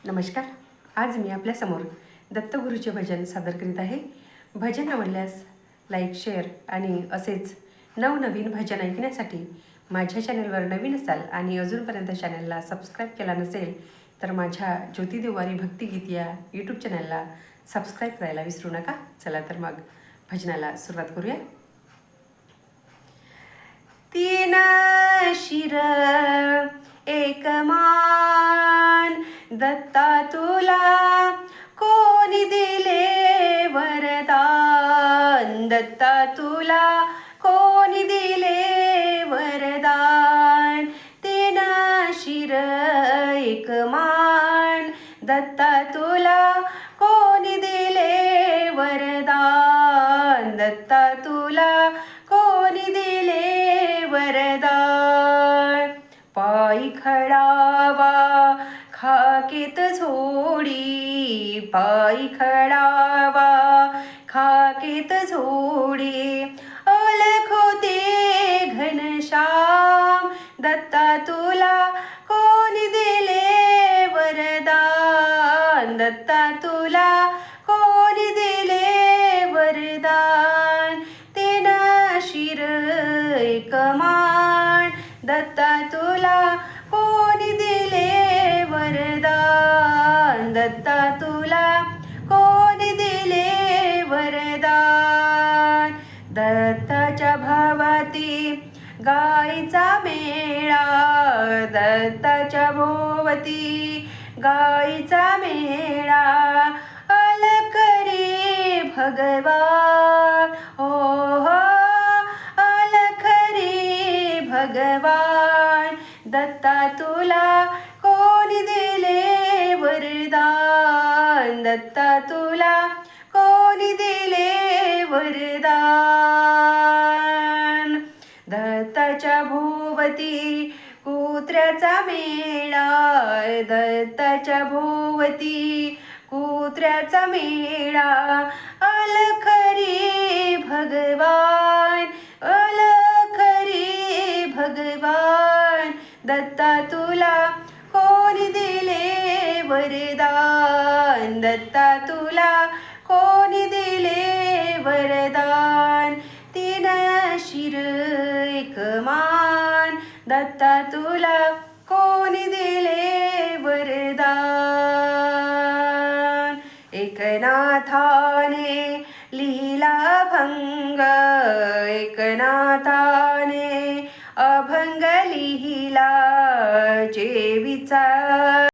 नमस्कार. आज मी आपल्यासमोर दत्तगुरूचे भजन सादर करीत आहे. भजन आवडल्यास लाईक, शेअर आणि असेच नवनवीन भजन ऐकण्यासाठी माझ्या चॅनलवर नवीन असाल आणि अजूनपर्यंत चॅनलला सबस्क्राईब केला नसेल तर माझ्या ज्योती देवारी भक्तिगीत या यूट्यूब चॅनलला सबस्क्राईब करायला विसरू नका. चला तर मग भजनाला सुरुवात करूया. तीन शिर एक मान, दत्ता तुला कोणी दिले वरदान. दत्ता तुला कोणी दिले वरदान. तीन शिर एक मान, दत्ता तुला कोणी दिले वरदान. दत्ता तुला कोणी दिले वरदान. पायी खडावा खाकीत झोडी, पायी खडावा खाकीत झोडी. ओळखोते घनश्याम, दत्ता तुला कोणी दिले वरदान. दत्ता तुला कोणी दिले वरदान. तीन शिर एक मान, दत्ता तुला कोणी दिले वरदान. दत्ता तुला कोणी दिले वरदान. दत्ताच्या भावाती गाईचा मेळा, दत्ताच्या भोवती गाईचा मेळा. अलख रे भगवान, हो हो अलख रे भगवान. दत्ता तुला कोणी दिले वरदान. दत्ता तुला कोणी दिले वरदान. दत्ताच्या भोवती कुत्र्याचा मेळा, दत्ताच्या भोवती कुत्र्याचा मेळा. अलख रे भगवान, अलख रे भगवान. दत्ता तुला कोणी दिले वरदान. दत्ता तुला कोणी दिले वरदान. तीन शिर एक मान, दत्ता तुला कोणी दिले वरदान. एकनाथाने लिहिला भंग, एकनाथाने अभंग लिहिला. जे विचार